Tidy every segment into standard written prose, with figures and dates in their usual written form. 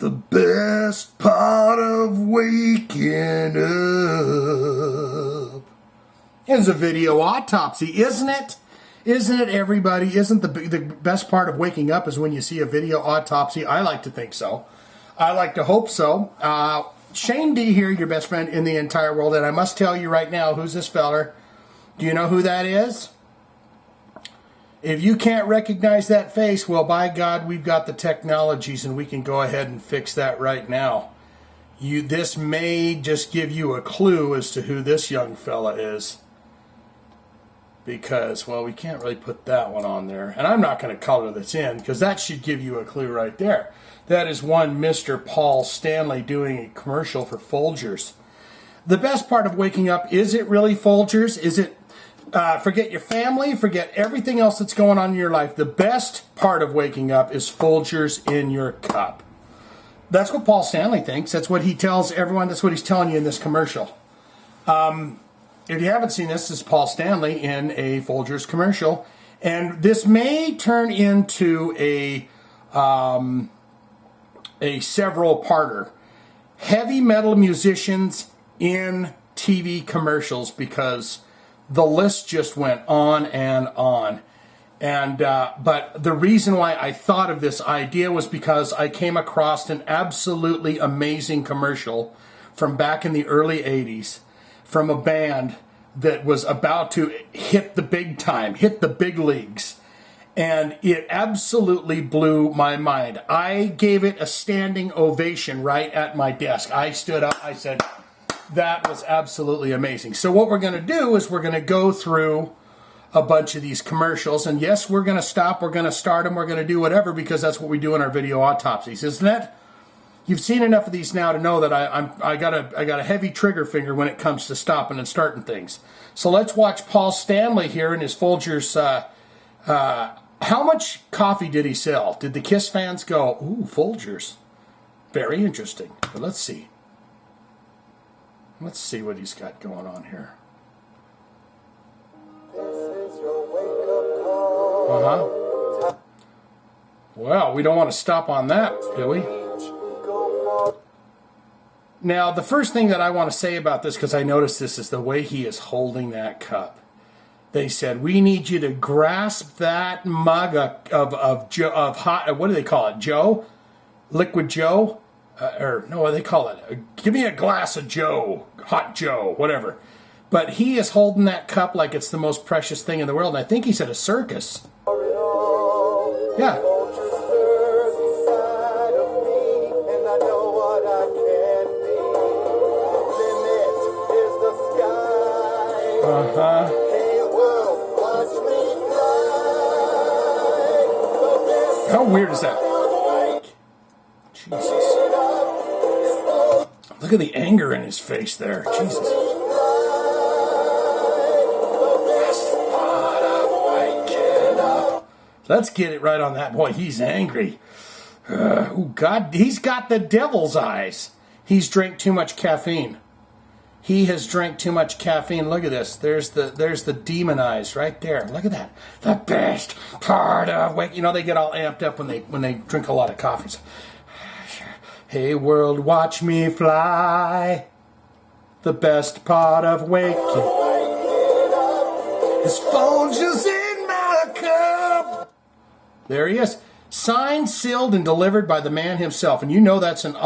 The best part of waking up is a video autopsy, isn't it? Isn't it, everybody? Isn't the best part of waking up is when you see a video autopsy? I like to think so. I like to hope so. Shane D here, your best friend in the entire world, and I must tell you right now, who's this feller? Do you know who that is? If you can't recognize that face, well, by God, we've got the technologies and we can go ahead and fix that right now. This may just give you a clue as to who this young fella is. Because, well, we can't really put that one on there. And I'm not going to color this in because that should give you a clue right there. That is one Mr. Paul Stanley doing a commercial for Folgers. The best part of waking up, is it really Folgers? Is it... forget your family, forget everything else that's going on in your life. The best part of waking up is Folgers in your cup. That's what Paul Stanley thinks. That's what he tells everyone. That's what he's telling you in this commercial. If you haven't seen this is Paul Stanley in a Folgers commercial. And this may turn into a several-parter. Heavy metal musicians in TV commercials, because the list just went on and on. And but the reason why I thought of this idea was because I came across an absolutely amazing commercial from back in the early 80s from a band that was about to hit the big time, hit the big leagues. And it absolutely blew my mind. I gave it a standing ovation right at my desk. I stood up, I said, that was absolutely amazing. So what we're going to do is we're going to go through a bunch of these commercials. And yes, we're going to stop, we're going to start them, we're going to do whatever, because that's what we do in our video autopsies, isn't it? You've seen enough of these now to know that I got a heavy trigger finger when it comes to stopping and starting things. So let's watch Paul Stanley here in his Folgers. How much coffee did he sell? Did the KISS fans go, ooh, Folgers? Very interesting. But let's see. Let's see what he's got going on here. Uh-huh. Well, we don't want to stop on that, do we? Now, the first thing that I want to say about this, because I noticed this, is the way he is holding that cup. They said, we need you to grasp that mug of hot, what do they call it, Joe? Liquid Joe? Or no, what do they call it? Give me a glass of Joe, hot Joe, whatever. But he is holding that cup like it's the most precious thing in the world. And I think he's at a circus. Yeah. Uh-huh. How weird is that? Jesus. Look at the anger in his face there. Jesus. Let's get it right on that. Boy, he's angry. Oh, God. He's got the devil's eyes. He's drank too much caffeine. He has drank too much caffeine. Look at this. There's the demon eyes right there. Look at that. The best part of wake. You know, they get all amped up when they drink a lot of coffee. Hey world, watch me fly. The best part of waking is Folgers in my cup. There he is. Signed, sealed, and delivered by the man himself. And you know that's an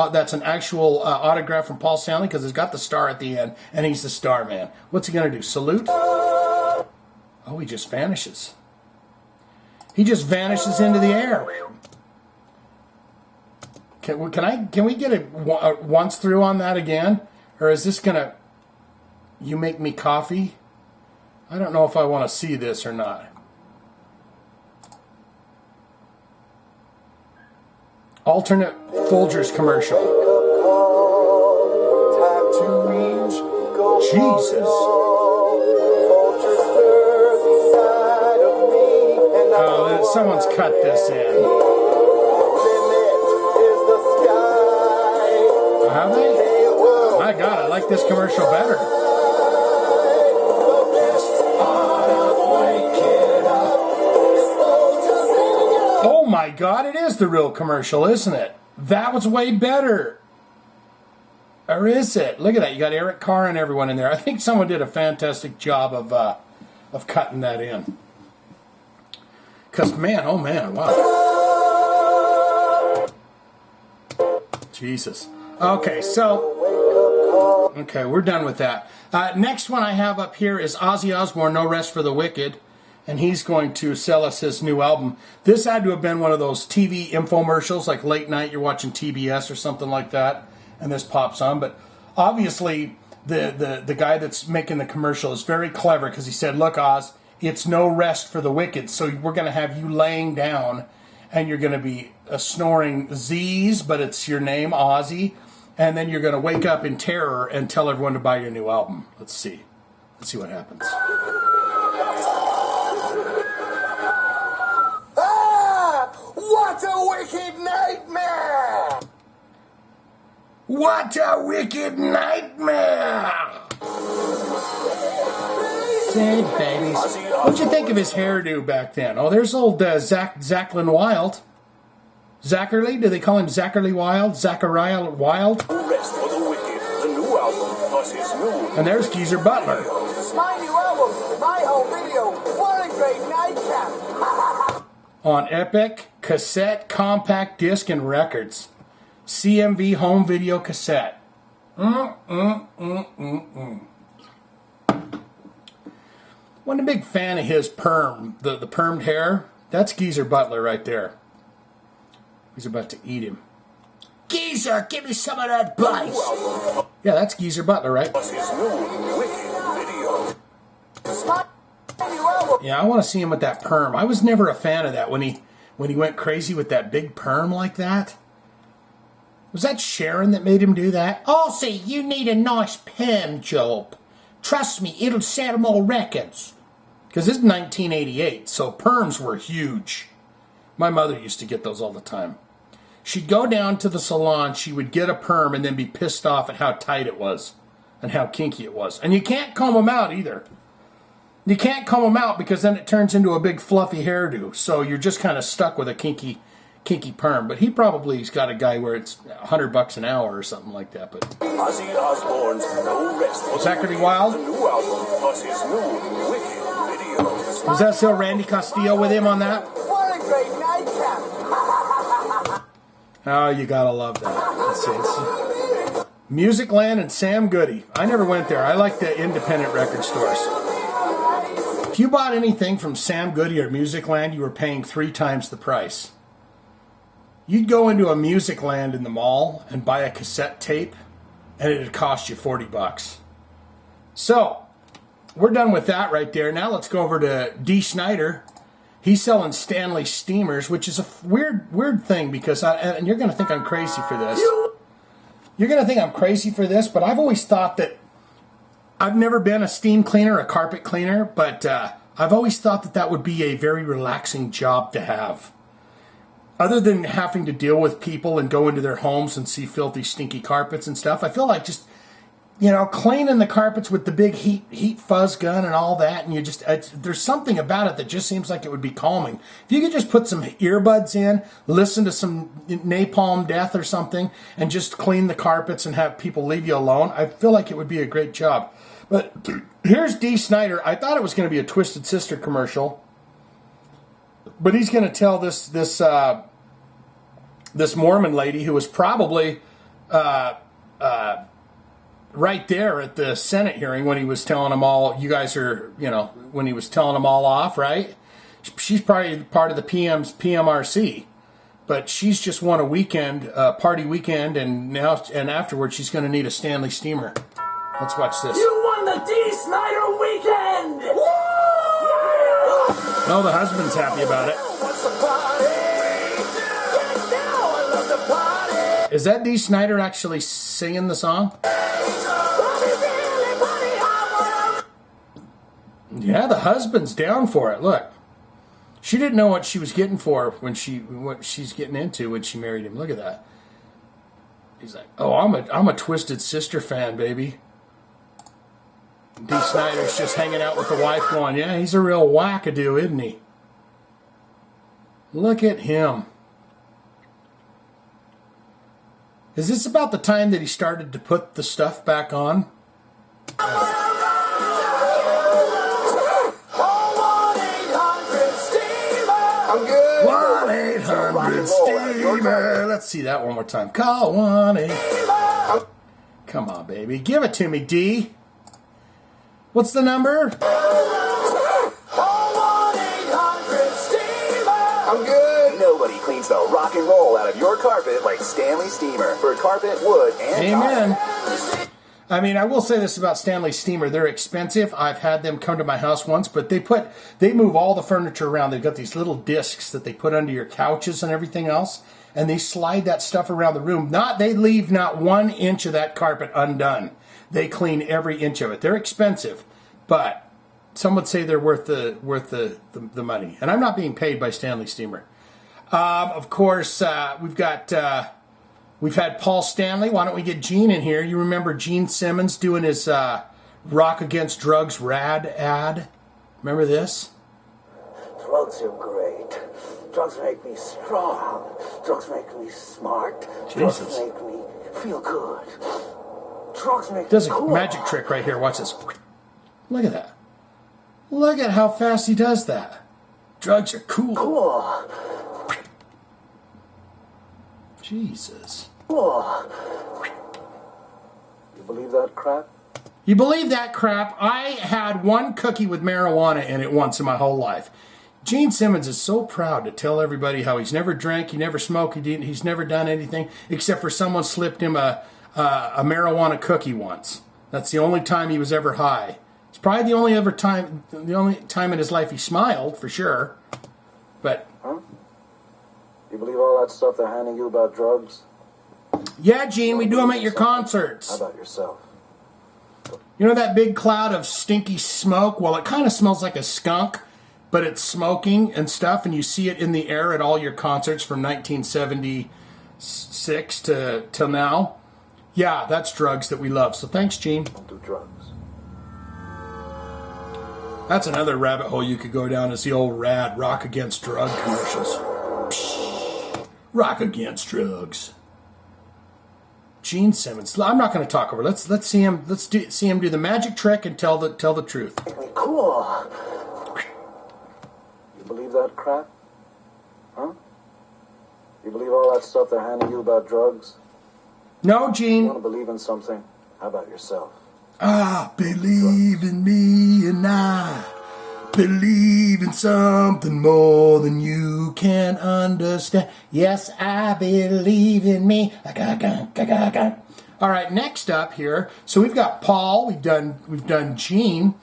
actual autograph from Paul Stanley, because it's got the star at the end, and he's the star man. What's he going to do? Salute? Oh, he just vanishes. He just vanishes into the air. Can we get it once through on that again? Or is this going to... You make me coffee? I don't know if I want to see this or not. Alternate Folgers commercial. Jesus. Oh, someone's cut this in. Have they? My God, I like this commercial better. Oh my God, it is the real commercial, isn't it? That was way better. Or is it? Look at that. You got Eric Carr and everyone in there. I think someone did a fantastic job of cutting that in. Because, man, oh man, wow. Jesus. Okay, so, okay, we're done with that. Next one I have up here is Ozzy Osbourne, No Rest for the Wicked. And he's going to sell us his new album. This had to have been one of those TV infomercials, like late night, you're watching TBS or something like that, and this pops on. But obviously, the guy that's making the commercial is very clever, because he said, look, Oz, it's no rest for the wicked. So we're going to have you laying down, and you're going to be snoring Z's, but it's your name, Ozzy. And then you're going to wake up in terror and tell everyone to buy your new album. Let's see. Let's see what happens. What a wicked nightmare! What a wicked nightmare! Say, babies. What'd you think of his hairdo back then? Oh, there's old Zachlin Wild. Zachary? Do they call him Zachary Wild? Zachariah Wild? Rest for the wicked, the new album, plus his new... And there's Geezer Butler. My new album, my whole video, what a great nightcap! On Epic, cassette, compact disc, and records. CMV home video cassette. Wasn't a big fan of his perm, the permed hair. That's Geezer Butler right there. He's about to eat him. Geezer, give me some of that bice. Yeah, that's Geezer Butler, right? Plus his new wicked video. Yeah, I want to see him with that perm. I was never a fan of that when he went crazy with that big perm like that. Was that Sharon that made him do that? Oh, see, you need a nice perm job. Trust me, it'll sell more records. Because this is 1988, so perms were huge. My mother used to get those all the time. She'd go down to the salon, she would get a perm and then be pissed off at how tight it was and how kinky it was. And you can't comb them out either. You can't comb them out because then it turns into a big fluffy hairdo. So you're just kind of stuck with a kinky perm. But he probably's got a guy where it's $100 an hour or something like that. But Ozzy Osbourne's No Rest for Zachary Wild? the new album, plus his new wicked video. Was that still Randy Castillo with him on that? What a great nightcap! Oh, you gotta love that. Let's see. Musicland and Sam Goody. I never went there. I like the independent record stores. If you bought anything from Sam Goody or Musicland, you were paying 3 times the price. You'd go into a Musicland in the mall and buy a cassette tape, and it'd cost you $40. So, we're done with that right there. Now let's go over to D. Snyder. He's selling Stanley Steamers, which is a weird thing because, and you're going to think I'm crazy for this. You're going to think I'm crazy for this, but I've always thought that I've never been a steam cleaner, a carpet cleaner, but I've always thought that that would be a very relaxing job to have. Other than having to deal with people and go into their homes and see filthy, stinky carpets and stuff, I feel like just, you know, cleaning the carpets with the big heat fuzz gun and all that, and you just, there's something about it that just seems like it would be calming. If you could just put some earbuds in, listen to some Napalm Death or something, and just clean the carpets and have people leave you alone, I feel like it would be a great job. But here's D. Snyder. I thought it was going to be a Twisted Sister commercial, but he's going to tell this Mormon lady who was probably right there at the Senate hearing when he was telling them all, you guys are, you know, when he was telling them all off, right? She's probably part of the PMRC, but she's just won a weekend, party weekend, and now and afterwards she's going to need a Stanley Steamer. Let's watch this. You won the D. Snyder weekend! Woo! Oh, the husband's happy about it. What's the party? Get down, I love the party! Is that D. Snyder actually singing the song? Yeah, the husband's down for it. Look, she didn't know what she was getting for what she's getting into when she married him. Look at that. He's like, oh, I'm a Twisted Sister fan, baby. D. Snyder's just hanging out with the wife going, yeah, he's a real wackadoo, isn't he? Look at him. Is this about the time that he started to put the stuff back on? I'm good. 1-800-STEAMER. Let's see that one more time. Call 1-800. Come on, baby. Give it to me, D. What's the number? I'm good. Nobody cleans the rock and roll out of your carpet like Stanley Steamer for carpet, wood, and Amen. tile. I mean, I will say this about Stanley Steamer. They're expensive. I've had them come to my house once, but they move all the furniture around. They've got these little discs that they put under your couches and everything else, and they slide that stuff around the room. They leave not 1 inch of that carpet undone. They clean every inch of it. They're expensive, but some would say they're worth the money. And I'm not being paid by Stanley Steamer. Of course, we've had Paul Stanley. Why don't we get Gene in here? You remember Gene Simmons doing his Rock Against Drugs rad ad? Remember this? Drugs are great. Drugs make me strong. Drugs make me smart. Jesus. Drugs make me feel good. Drugs make Does me a cool. magic trick right here. Watch this. Look at that. Look at how fast he does that. Drugs are cool. Cool. Jesus. Cool. You believe that crap? You believe that crap? I had one cookie with marijuana in it once in my whole life. Gene Simmons is so proud to tell everybody how he's never drank, he never smoked, he's never done anything except for someone slipped him a marijuana cookie once. That's the only time he was ever high. It's probably the only time in his life he smiled, for sure. But Huh? You believe all that stuff they're handing you about drugs? yeah, Gene, we do them at your concerts. How about yourself? You know that big cloud of stinky smoke? Well, it kind of smells like a skunk, but it's smoking and stuff, and you see it in the air at all your concerts from 1976 till now. Yeah, that's drugs that we love. So thanks, Gene. Don't do drugs. That's another rabbit hole you could go down, is the old rad Rock Against Drug commercials. Rock Against Drugs. Gene Simmons. I'm not going to talk over. Let's see him. See him do the magic trick and tell the truth. Make me cool. You believe that crap? Huh? You believe all that stuff they're handing you about drugs? No, You Gene. want to believe in something? How about yourself? I believe in me, and I believe in something more than you can understand. Yes, I believe in me. All right, next up here. So we've got Paul. We've done Gene.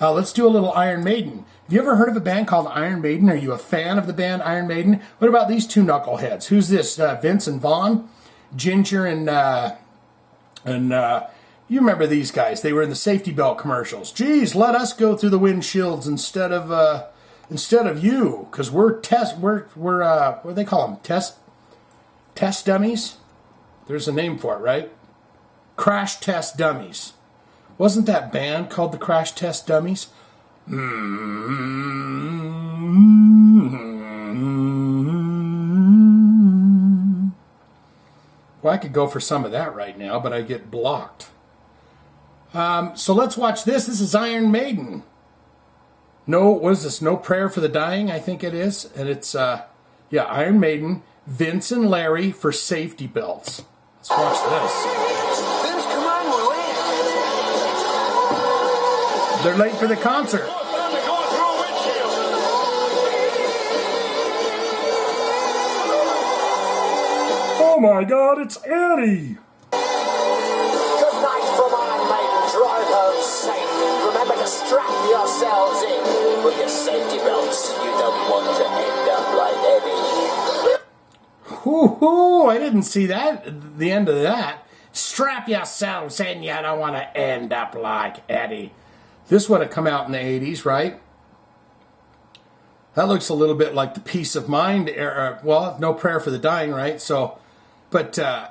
Let's do a little Iron Maiden. Have you ever heard of a band called Iron Maiden? Are you a fan of the band Iron Maiden? What about these two knuckleheads? Who's this? Vince and Vaughn, Ginger and you remember these guys? They were in the safety belt commercials. Geez, let us go through the windshields instead of you, because we're what do they call them? Test dummies. There's a name for it, right? Crash test dummies. Wasn't that band called the Crash Test Dummies? Well, I could go for some of that right now, but I get blocked. So let's watch this. This is Iron Maiden. What is this? No Prayer for the Dying, I think it is. And it's, Iron Maiden, Vince and Larry for safety belts. Let's watch this. Vince, come on, we're late. They're late for the concert. Oh my God, it's Eddie. Good night from Iron Maiden. Drive home safe. Remember to strap yourselves in with your safety belts. You don't want to end up like Eddie. Hoo-hoo, I didn't see that, the end of that. Strap yourselves in, you don't want to end up like Eddie. This would have come out in the 80s, right? That looks a little bit like the Peace of Mind era. Well, No Prayer for the Dying, right? So, but, I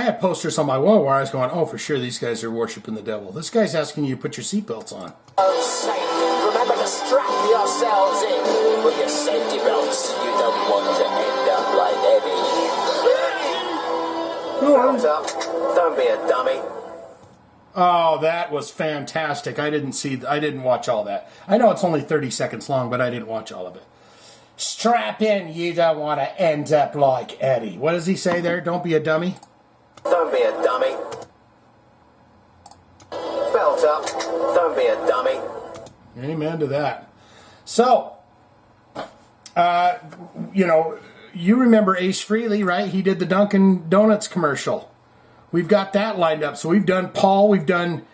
had posters on my wall where I was going, oh, for sure, these guys are worshiping the devil. This guy's asking you to put your seatbelts on. Safe. Remember to strap yourselves in with your safety belts. You don't want to end up like Eddie. boys. Up. Don't be a dummy. Oh, that was fantastic. I didn't watch all that. I know it's only 30 seconds long, but I didn't watch all of it. Strap in, you don't want to end up like Eddie. What does he say there? Don't be a dummy? Don't be a dummy. Belt up. Don't be a dummy. Amen to that. So, you remember Ace Frehley, right? He did the Dunkin' Donuts commercial. We've got that lined up. So we've done Paul, we've done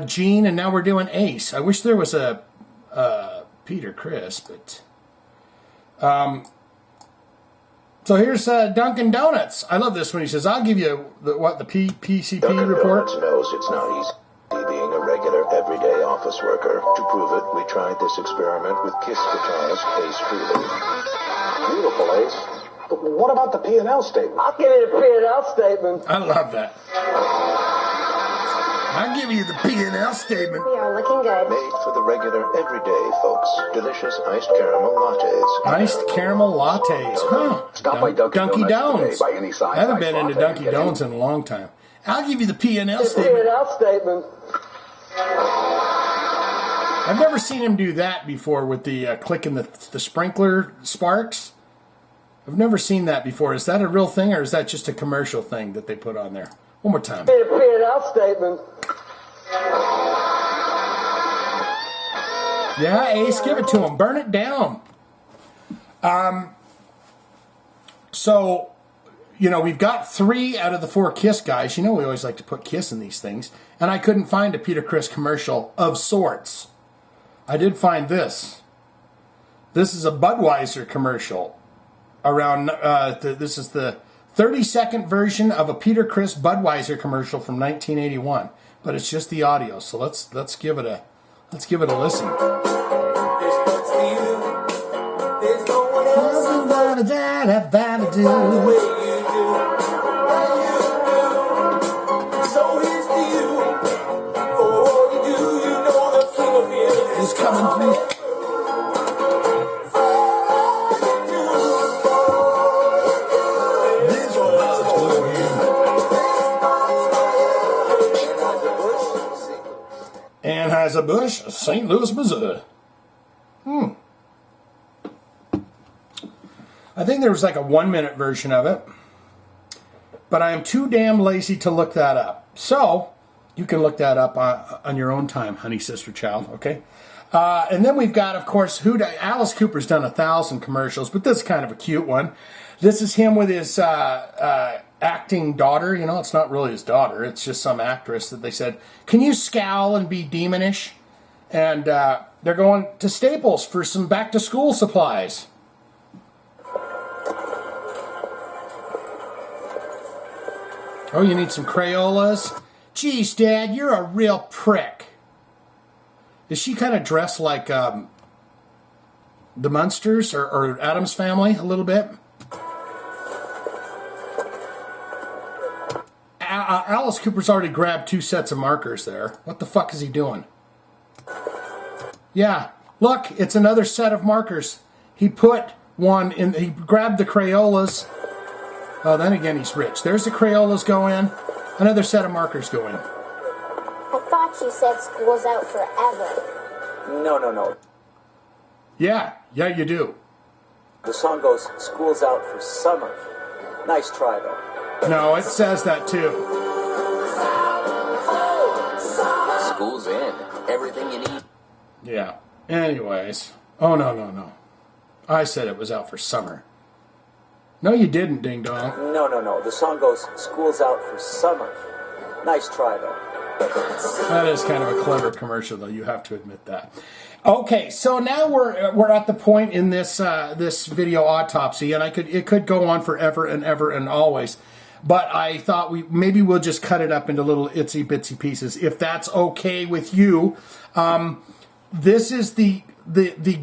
Gene, and now we're doing Ace. I wish there was a Peter Criss, but... so here's Dunkin' Donuts. I love this one. He says, I'll give you the PCP Dunkin' report. Donuts knows it's not easy being a regular, everyday office worker. To prove it, we tried this experiment with Kiss guitarist Ace Frehley. Beautiful, Ace. But what about the P&L statement? I'll give you the P&L statement. I love that. I'll give you the P&L statement. We are looking good. Made for the regular, everyday folks. Delicious iced caramel lattes. Iced caramel lattes. Huh. Stop by Dunkin' Donuts. Donuts today. Buy any size I haven't iced been into latte. Dunkin' Donuts in a long time. I'll give you the P&L The statement. P&L statement. I've never seen him do that before with the clicking the sprinkler sparks. I've never seen that before. Is that a real thing, or is that just a commercial thing that they put on there? One more time. The P&L statement. Yeah, Ace, give it to him. Burn it down. So, we've got 3 out of the 4 Kiss guys. We always like to put Kiss in these things. And I couldn't find a Peter Criss commercial of sorts. I did find this. This is a Budweiser commercial. This is the 30-second version of a Peter Criss Budweiser commercial from 1981. But it's just the audio. So let's give it a listen. It's coming through. Anheuser-Busch, St. Louis, Missouri. I think there was like a 1-minute version of it, but I am too damn lazy to look that up. So, you can look that up on your own time, honey, sister, child, okay? And then we've got, of course, Alice Cooper's done 1,000 commercials, but this is kind of a cute one. This is him with his acting daughter. It's not really his daughter. It's just some actress that they said, can you scowl and be demonish? And they're going to Staples for some back-to-school supplies. Oh, you need some Crayolas? Geez, Dad, you're a real prick. Is she kind of dressed like the Munsters or Addams Family a little bit? Alice Cooper's already grabbed 2 sets of markers there. What the fuck is he doing? Yeah, look, it's another set of markers. He put one in, he grabbed the Crayolas. Oh, then again, he's rich. There's the Crayolas go in. Another set of markers go in. I thought you said school's out forever. No. Yeah, you do. The song goes, school's out for summer. Nice try, though. No, it says that too. School's in. Everything you need. Yeah. Anyways. Oh, no. I said it was out for summer. No, you didn't, Ding Dong. No. The song goes, school's out for summer. Nice try, though. That is kind of a clever commercial, though. You have to admit that. Okay, so now we're at the point in this this video Oddtopsy, and it could go on forever and ever and always. But I thought we'll just cut it up into little itsy bitsy pieces, if that's okay with you. This is the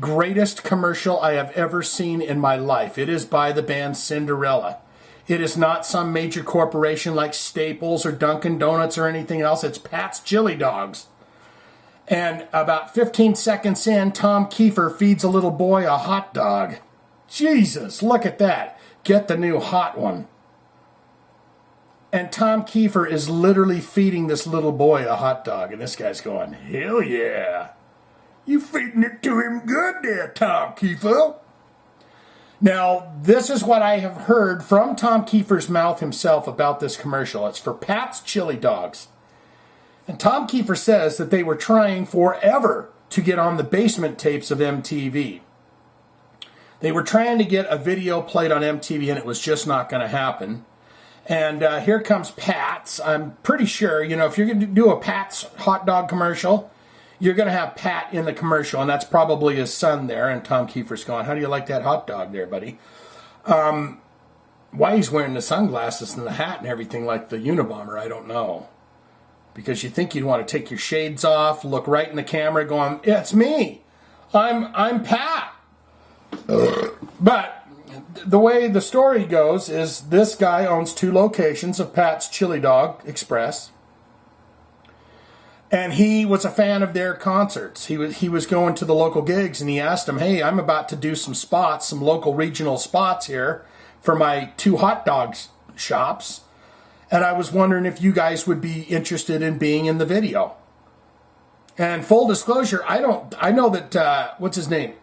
greatest commercial I have ever seen in my life. It is by the band Cinderella. It is not some major corporation like Staples or Dunkin' Donuts or anything else. It's Pat's Chili Dogs. And about 15 seconds in, Tom Kiefer feeds a little boy a hot dog. Jesus, look at that. Get the new hot one. And Tom Kiefer is literally feeding this little boy a hot dog. And this guy's going, hell yeah. You feeding it to him good there, Tom Kiefer. Now, this is what I have heard from Tom Kiefer's mouth himself about this commercial. It's for Pat's Chili Dogs. And Tom Kiefer says that they were trying forever to get on the basement tapes of MTV. They were trying to get a video played on MTV, and it was just not going to happen. And here comes Pat's. I'm pretty sure, you know, if you're going to do a Pat's hot dog commercial, you're going to have Pat in the commercial, and that's probably his son there. And Tom Kiefer's going, how do you like that hot dog there, buddy? Why he's wearing the sunglasses and the hat and everything like the Unabomber, I don't know. Because you think you'd want to take your shades off, look right in the camera, going, yeah, it's me. I'm Pat. But the way the story goes is this guy owns 2 locations of Pat's Chili Dog Express. And he was a fan of their concerts. He was going to the local gigs, and he asked them, hey, I'm about to do some spots, some local regional spots here for my 2 hot dog shops. And I was wondering if you guys would be interested in being in the video. And full disclosure, I know that, what's his name?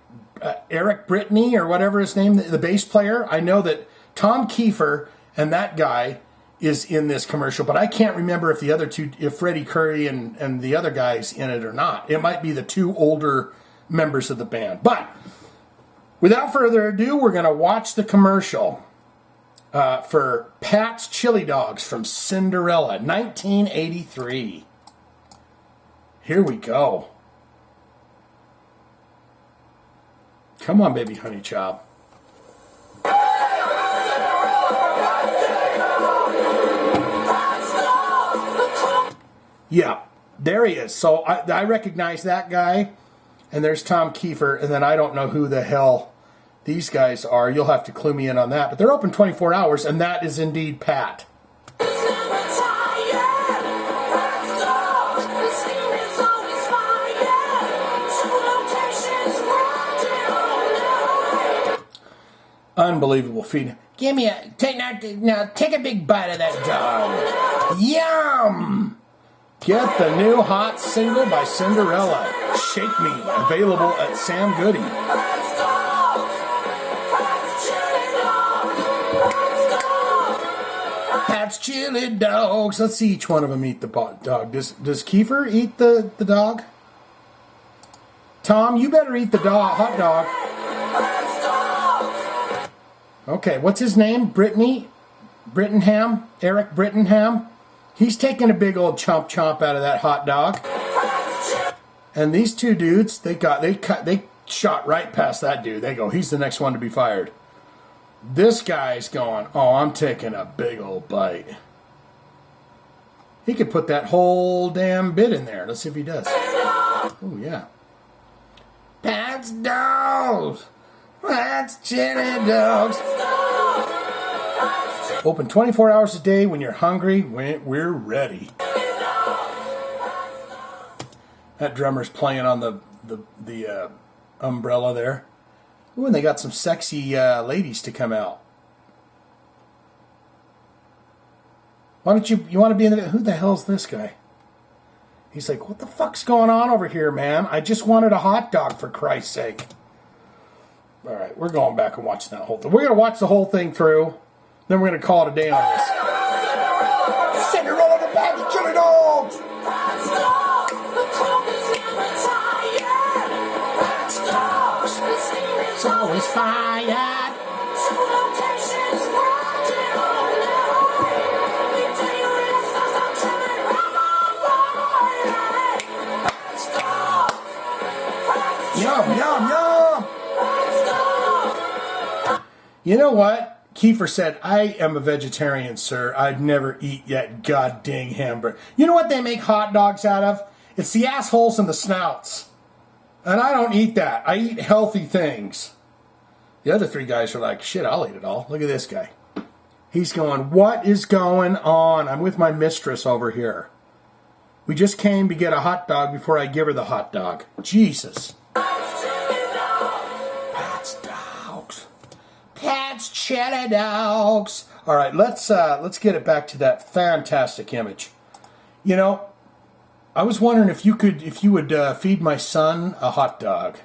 Eric Brittany or whatever his name, the bass player. I know that Tom Kiefer and that guy is in this commercial, but I can't remember if the other 2, if Freddie Curry and the other guy's in it or not. It might be the 2 older members of the band. But without further ado, we're going to watch the commercial for Pat's Chili Dogs from Cinderella, 1983. Here we go. Come on, baby honey child. Yeah, there he is. So I recognize that guy, and there's Tom Kiefer, and then I don't know who the hell these guys are. You'll have to clue me in on that. But they're open 24 hours, and that is indeed Pat. Unbelievable feed. Give me take a big bite of that dog. Yum! Get the new hot single by Cinderella, Shake Me, available at Sam Goody. Pat's Chili Dogs. Let's see each one of them eat the dog. Does Kiefer eat the dog? Tom, you better eat the hot dog. Okay, what's his name? Brittenham? Eric Brittenham? He's taking a big old chomp out of that hot dog. And these 2 dudes, they shot right past that dude. They go, he's the next one to be fired. This guy's going, oh, I'm taking a big old bite. He could put that whole damn bit in there. Let's see if he does. Oh, yeah. Pat's Dogs. Pat's Chili Dogs. Open 24 hours a day. When you're hungry, we're ready. That drummer's playing on the umbrella there. Ooh, and they got some sexy ladies to come out. Why don't you want to be in the... Who the hell's this guy? He's like, what the fuck's going on over here, man? I just wanted a hot dog, for Christ's sake. All right, we're going back and watching that whole thing. We're going to watch the whole thing through. Then we're going to call it a day on this. Cinderella the Pat's Chili Dogs! It's always fired. Yum, yum, yum! You know what? Kiefer said, I am a vegetarian, sir. I'd never eat that goddamn hamburger. You know what they make hot dogs out of? It's the assholes and the snouts. And I don't eat that. I eat healthy things. The other 3 guys are like, shit, I'll eat it all. Look at this guy. He's going, what is going on? I'm with my mistress over here. We just came to get a hot dog before I give her the hot dog. Jesus. Pat's Dogs. Pat's Chili Dogs. All right, let's get it back to that fantastic image. You know, I was wondering if you would feed my son a hot dog.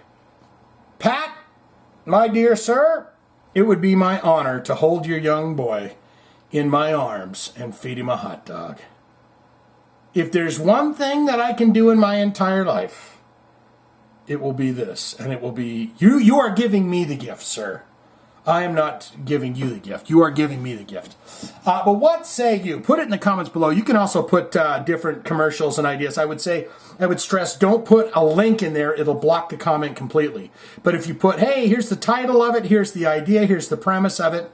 Pat, my dear sir, it would be my honor to hold your young boy in my arms and feed him a hot dog. If there's one thing that I can do in my entire life, it will be this, and it will be, you are giving me the gift, sir. I am not giving you the gift. You are giving me the gift. But what say you? Put it in the comments below. You can also put different commercials and ideas. I would stress, don't put a link in there. It'll block the comment completely. But if you put, hey, here's the title of it, here's the idea, here's the premise of it,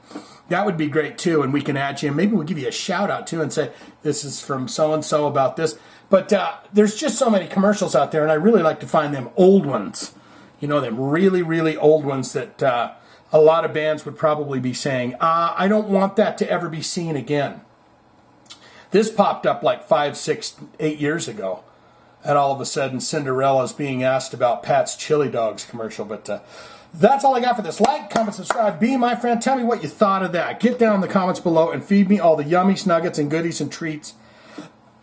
that would be great too. And we can add you. Maybe we'll give you a shout out too and say, this is from so-and-so about this. But there's just so many commercials out there, and I really like to find them old ones. You know, them really, really old ones that a lot of bands would probably be saying, I don't want that to ever be seen again. This popped up like 5, 6, 8 years ago. And all of a sudden, Cinderella's being asked about Pat's Chili Dogs commercial. But that's all I got for this. Like, comment, subscribe, be my friend. Tell me what you thought of that. Get down in the comments below and feed me all the yummy nuggets and goodies and treats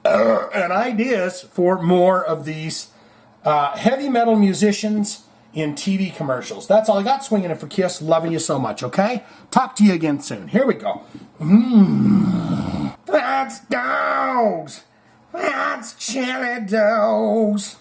and ideas for more of these heavy metal musicians in TV commercials. That's all I got. Swinging it for Kiss. Loving you so much, okay? Talk to you again soon. Here we go. That's dogs. That's chili dogs.